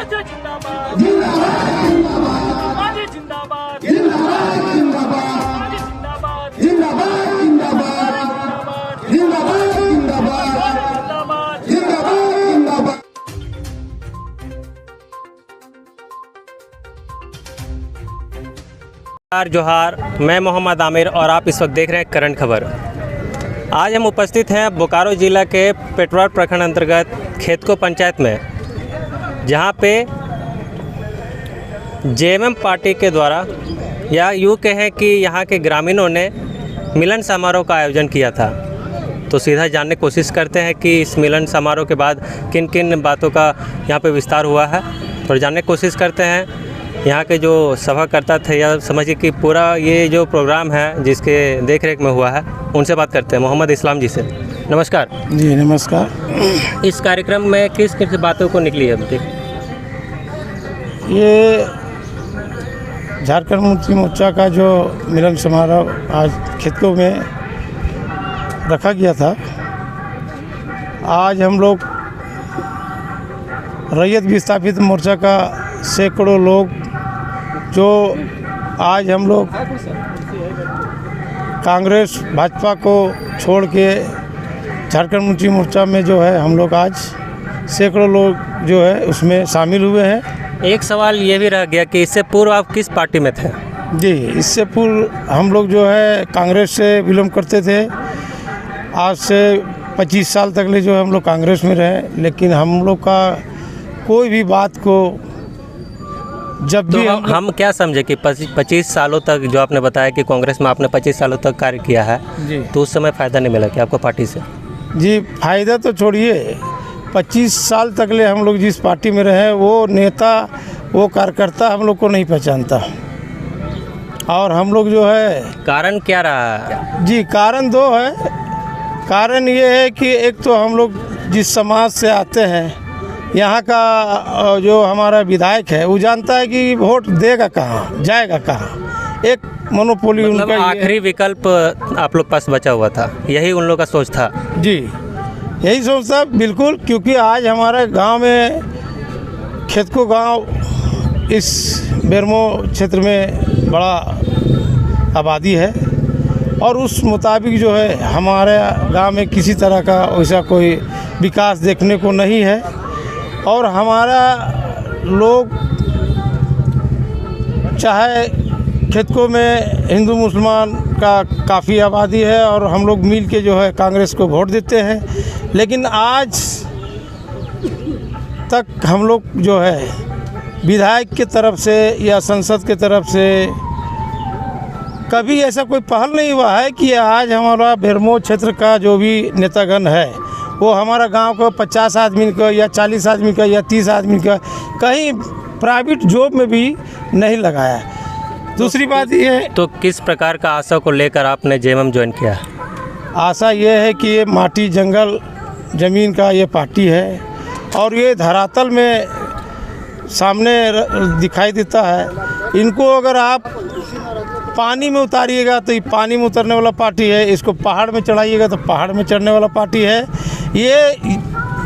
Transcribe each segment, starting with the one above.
मोर्चा जिंदाबाद मांझी जिंदाबाद मांझी जिंदाबाद जोहार, मैं मोहम्मद आमिर और आप इस वक्त देख रहे हैं करंट खबर। आज हम उपस्थित हैं बोकारो जिला के पेटवार प्रखंड अंतर्गत खेतको पंचायत में, जहां पे जेएमएम पार्टी के द्वारा या यूँ कहें कि यहां के ग्रामीणों ने मिलन समारोह का आयोजन किया था। तो सीधा जानने की कोशिश करते हैं कि इस मिलन समारोह के बाद किन किन बातों का यहां पे विस्तार हुआ है, और जानने की कोशिश करते हैं यहाँ के जो सभाकर्ता थे या समझिए कि पूरा ये जो प्रोग्राम है जिसके देख रेख में हुआ है, उनसे बात करते हैं। मोहम्मद इस्लाम जी से नमस्कार। जी नमस्कार। इस कार्यक्रम में किस किस बातों को निकली है? ये झारखंड मुक्ति मोर्चा का जो मिलन समारोह आज खेतों में रखा गया था। आज हम लोग रैयत विस्थापित मोर्चा का सैकड़ों लोग जो आज हम लोग कांग्रेस भाजपा को छोड़ के झारखंड मुक्ति मोर्चा में जो है हम लोग आज सैकड़ों लोग जो है उसमें शामिल हुए हैं। एक सवाल ये भी रह गया कि इससे पूर्व आप किस पार्टी में थे? जी, इससे पूर्व हम लोग जो है कांग्रेस से बिलोंग करते थे। आज से 25 साल तक ले जो है हम लोग कांग्रेस में रहे, लेकिन हम लोग का कोई भी बात को जब तो भी हम क्या समझे कि 25 सालों तक जो आपने बताया कि कांग्रेस में आपने 25 सालों तक कार्य किया है, जी, तो उस समय फ़ायदा नहीं मिला कि आपको पार्टी से? जी, फ़ायदा तो छोड़िए, 25 साल तक ले हम लोग जिस पार्टी में रहे वो नेता वो कार्यकर्ता हम लोग को नहीं पहचानता। और हम लोग जो है कारण क्या रहा है? जी, कारण दो है। कारण ये है कि एक तो हम लोग जिस समाज से आते हैं, यहाँ का जो हमारा विधायक है वो जानता है कि वोट देगा कहाँ, जाएगा कहाँ। एक मोनोपोली मतलब उनका आखिरी विकल्प आप लोग पास बचा हुआ था, यही उन लोग का सोच था। जी, यही सोच था बिल्कुल। क्योंकि आज हमारे गांव में खेतको गांव इस बेरमो क्षेत्र में बड़ा आबादी है, और उस मुताबिक जो है हमारे गांव में किसी तरह का वैसा कोई विकास देखने को नहीं है। और हमारा लोग चाहे खेतको में हिंदू मुसलमान का काफ़ी आबादी है, और हम लोग मिल के जो है कांग्रेस को वोट देते हैं। लेकिन आज तक हम लोग जो है विधायक के तरफ से या संसद के तरफ से कभी ऐसा कोई पहल नहीं हुआ है कि आज हमारा बेरमो क्षेत्र का जो भी नेतागण है वो हमारा गांव को 50 आदमी का या 40 आदमी का या 30 आदमी का कहीं प्राइवेट जॉब में भी नहीं लगाया। दूसरी बात ये है, तो किस प्रकार का आशा को लेकर आपने जेएमएम ज्वाइन किया? आशा ये है कि ये माटी जंगल ज़मीन का ये पार्टी है, और ये धरातल में सामने दिखाई देता है। इनको अगर आप पानी में उतारिएगा तो ये पानी में उतरने वाला पार्टी है, इसको पहाड़ में चढ़ाइएगा तो पहाड़ में चढ़ने वाला पार्टी है। ये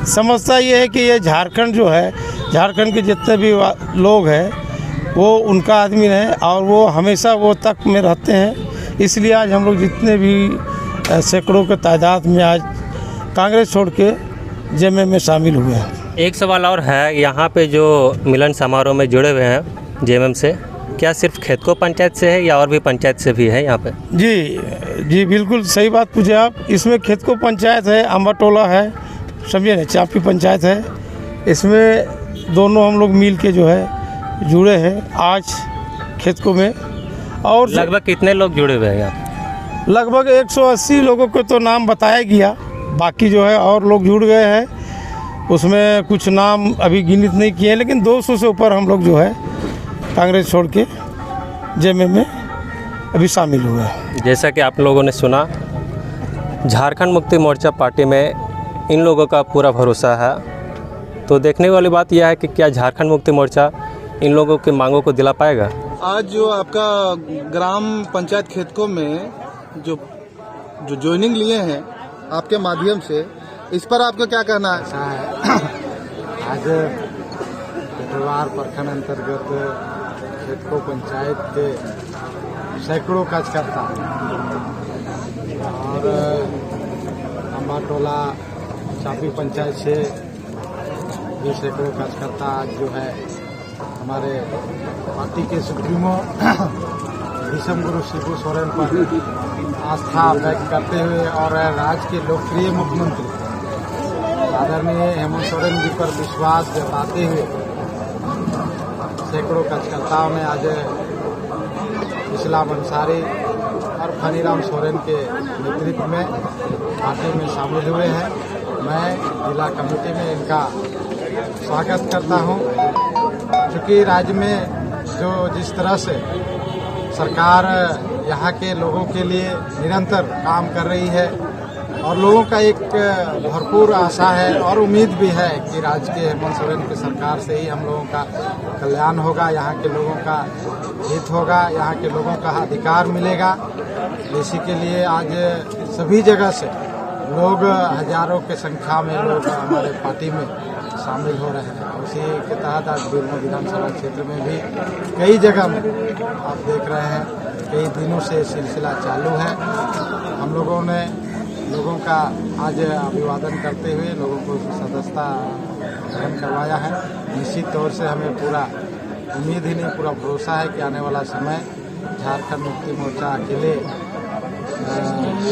समस्या ये है कि ये झारखंड जो है, झारखंड के जितने भी लोग हैं वो उनका आदमी है, और वो हमेशा वो तक में रहते हैं। इसलिए आज हम लोग जितने भी सैकड़ों के तादाद में आज कांग्रेस छोड़ के जेएमएम में शामिल हुए हैं। एक सवाल और है, यहाँ पे जो मिलन समारोह में जुड़े हुए हैं जेएमएम से, क्या सिर्फ खेतको पंचायत से है या और भी पंचायत से भी है यहाँ पे? जी, बिल्कुल सही बात पूछे आप। इसमें खेतको पंचायत है, अम्बाटोला है, समझे ना, चापी पंचायत है। इसमें दोनों हम लोग मिल के जो है जुड़े हैं आज खेतको में। और लगभग कितने लोग जुड़े हुए हैं यहाँ? लगभग 180 लोगों को तो नाम बताया गया, बाकी जो है और लोग जुड़ गए हैं। उसमें कुछ नाम अभी गिनित नहीं किए, लेकिन 200 से ऊपर हम लोग जो है कांग्रेस छोड़ के जेएमएम में अभी शामिल हुए हैं। जैसा कि आप लोगों ने सुना, झारखंड मुक्ति मोर्चा पार्टी में इन लोगों का पूरा भरोसा है। तो देखने वाली बात यह है कि क्या झारखंड मुक्ति मोर्चा इन लोगों की मांगों को दिला पाएगा। आज जो आपका ग्राम पंचायत खेतको में जो ज्वाइनिंग लिए हैं आपके माध्यम से, इस पर आपका क्या कहना है? आज पटवार प्रखंड अंतर्गत खेतको पंचायत के सैकड़ों कार्यकर्ता और अम्बाटोला चापी पंचायत से भी सैकड़ों कार्यकर्ता आज जो है हमारे पार्टी के सुप्रीमो भीषम गुरु शिबू सोरेन पर आस्था व्यक्त करते हुए और राज्य के लोकप्रिय मुख्यमंत्री आदरणीय हेमंत सोरेन जी पर विश्वास जताते हुए सैकड़ों कार्यकर्ताओं ने आज इस्लाम अंसारी और फनीराम सोरेन के नेतृत्व में पार्टी में शामिल हुए हैं। मैं जिला कमेटी में इनका स्वागत करता हूं, क्योंकि राज्य में जो जिस तरह से सरकार यहाँ के लोगों के लिए निरंतर काम कर रही है और लोगों का एक भरपूर आशा है और उम्मीद भी है कि राज्य के हेमंत सोरेन की सरकार से ही हम लोगों का कल्याण होगा, यहाँ के लोगों का हित होगा, यहाँ के लोगों का अधिकार मिलेगा। इसी के लिए आज सभी जगह से लोग हजारों के संख्या में लोग हमारे पार्टी में शामिल हो रहे हैं। उसी के तहत आज बेलमो विधानसभा क्षेत्र में भी कई जगह में आप देख रहे हैं कई दिनों से सिलसिला चालू है। हम लोगों ने लोगों का आज अभिवादन करते हुए लोगों को सदस्यता ग्रहण करवाया है। निश्चित तौर से हमें पूरा उम्मीद ही नहीं पूरा भरोसा है कि आने वाला समय झारखंड मुक्ति मोर्चा अकेले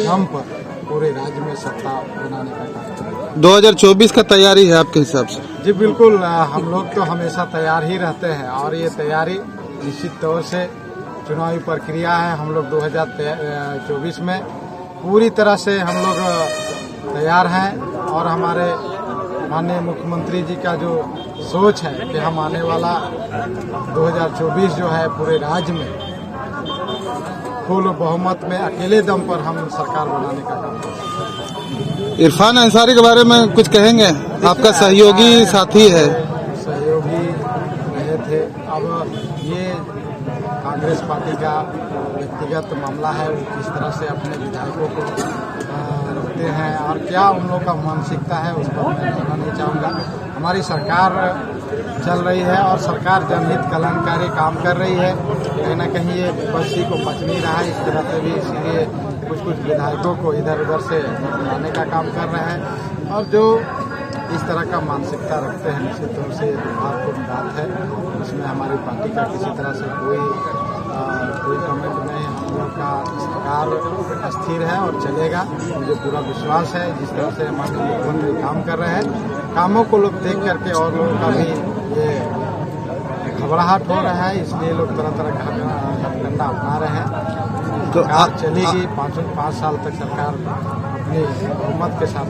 दम पर पूरे राज्य में सत्ता बनाने का काम करेगा। 2024 का तैयारी है आपके हिसाब से? जी बिल्कुल, हम लोग तो हमेशा तैयार ही रहते हैं और ये तैयारी निश्चित तौर से चुनावी प्रक्रिया है। हम लोग 2024 में पूरी तरह से हम लोग तैयार हैं और हमारे माननीय मुख्यमंत्री जी का जो सोच है कि हम आने वाला 2024 जो है पूरे राज्य में फुल बहुमत में अकेले दम पर हम सरकार बनाने का काम करेंगे। इरफान अंसारी के बारे में कुछ कहेंगे? आपका सहयोगी साथी है। सहयोगी रहे थे, अब ये कांग्रेस पार्टी का व्यक्तिगत मामला है। वो किस तरह से अपने विधायकों को रखते हैं और क्या उन लोगों का मानसिकता है उस पर मैं कहना नहीं चाहूँगा। हमारी सरकार चल रही है और सरकार जनहित कल्याणकारी काम कर रही है। कहीं ना कहीं ये विपक्षी को पच नहीं रहा है इस तरह से भी, इसीलिए कुछ विधायकों को इधर उधर से लाने का काम कर रहे हैं और जो इस तरह का मानसिकता रखते हैं निश्चित तौर से दुर्भाग्यपूर्ण बात है। इसमें हमारी पार्टी का किसी तरह से कोई कमेंट नहीं। हम लोग का सरकार स्थिर है और चलेगा, मुझे पूरा विश्वास है। जिस तरह से हमारे मुख्यमंत्री काम कर रहे हैं, कामों को लोग देख करके और लोगों का भी ये घबराहट हो रहा है, इसलिए लोग तरह तरह का हथकंडा अपना रहे हैं। तो सरकार चलेगी, 5 साल तक सरकार अपनी बहुमत के साथ।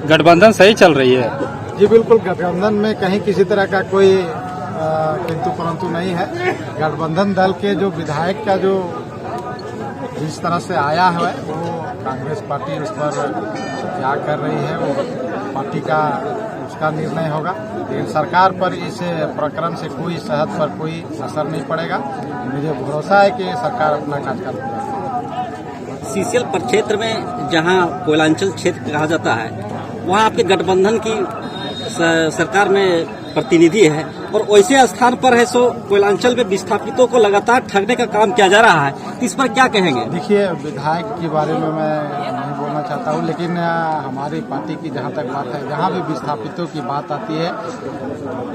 गठबंधन सही चल रही है? जी बिल्कुल, गठबंधन में कहीं किसी तरह का कोई किंतु परंतु नहीं है। गठबंधन दल के जो विधायक का जो जिस तरह से आया है वो कांग्रेस पार्टी उस पर क्या कर रही है वो पार्टी का उसका निर्णय होगा, लेकिन सरकार पर इस प्रकरण से कोई सेहत पर कोई असर नहीं पड़ेगा। मुझे भरोसा है कि सरकार अपना कार्यकाल पूरा करेगी। सीसीएल प्रक्षेत्र में जहां कोयलांचल क्षेत्र कहा जाता है वहां आपके गठबंधन की सरकार में प्रतिनिधि है और वैसे स्थान पर है सो कोयलांचल में विस्थापितों को लगातार ठगने का काम किया जा रहा है, इस पर क्या कहेंगे? देखिए, विधायक के बारे में मैं नहीं बोलना चाहता हूँ, लेकिन हमारी पार्टी की जहाँ तक बात है, जहाँ भी विस्थापितों की बात आती है,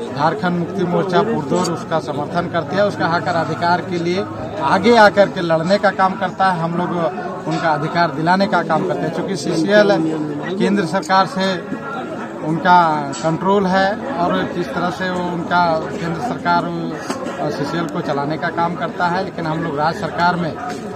झारखंड मुक्ति मोर्चा पुरजोर उसका समर्थन करती है। उसका हक और अधिकार के लिए आगे आकर के लड़ने का काम करता है। हम लोग उनका अधिकार दिलाने का काम करते हैं, क्योंकि सीसीएल केंद्र सरकार से उनका कंट्रोल है और किस तरह से वो उनका केंद्र सरकार सीसीएल को चलाने का काम करता है। लेकिन हम लोग राज्य सरकार में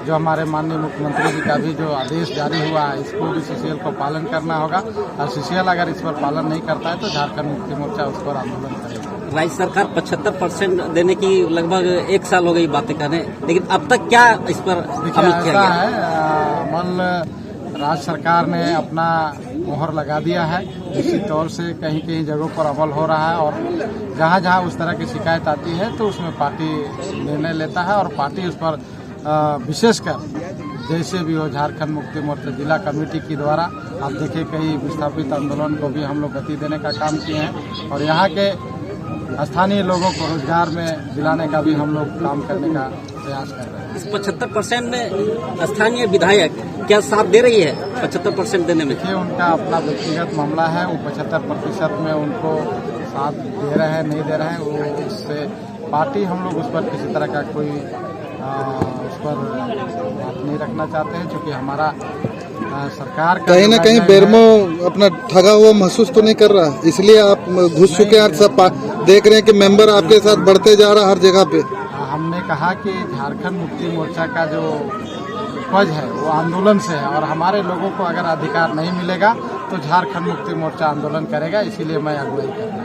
जो हमारे माननीय मुख्यमंत्री जी का भी जो आदेश जारी हुआ है, इसको भी सीसीएल को पालन करना होगा और सीसीएल अगर इस पर पालन नहीं करता है तो झारखंड मुक्ति मोर्चा उस पर आंदोलन करेगा। राज्य सरकार 75% देने की लगभग 1 साल हो गई बातें करने, लेकिन अब तक क्या इस पर अमल किया गया है? राज्य सरकार ने अपना मोहर लगा दिया है। निश्चित तौर से कहीं कहीं जगहों पर अमल हो रहा है और जहां जहां उस तरह की शिकायत आती है तो उसमें पार्टी निर्णय लेता है और पार्टी उस पर विशेषकर जैसे भी हो झारखंड मुक्ति मोर्चा जिला कमेटी के द्वारा आप देखिए कई विस्थापित आंदोलन को भी हम लोग गति देने का काम किए हैं और यहाँ के स्थानीय लोगों को रोजगार में दिलाने का भी हम लोग काम करने का प्रयास कर रहे हैं। इस 75% में स्थानीय विधायक क्या साथ दे रही है? 75% देने में देखिए उनका अपना व्यक्तिगत मामला है, वो 75% में उनको साथ दे रहे हैं नहीं दे रहे हैं, वो उससे पार्टी हम लोग उस पर किसी तरह का कोई उस पर बात नहीं रखना चाहते हैं, क्योंकि हमारा सरकार का कहीं ना कहीं बेरमो अपना ठगा हुआ महसूस तो नहीं कर रहा, इसलिए आप घुस चुके हैं। सब देख रहे हैं कि मेंबर आपके साथ बढ़ते जा रहा हर जगह पे। हमने कहा कि झारखंड मुक्ति मोर्चा का जो उपज है वो आंदोलन से है और हमारे लोगों को अगर अधिकार नहीं मिलेगा तो झारखंड मुक्ति मोर्चा आंदोलन करेगा, इसीलिए मैं अगुवाई कर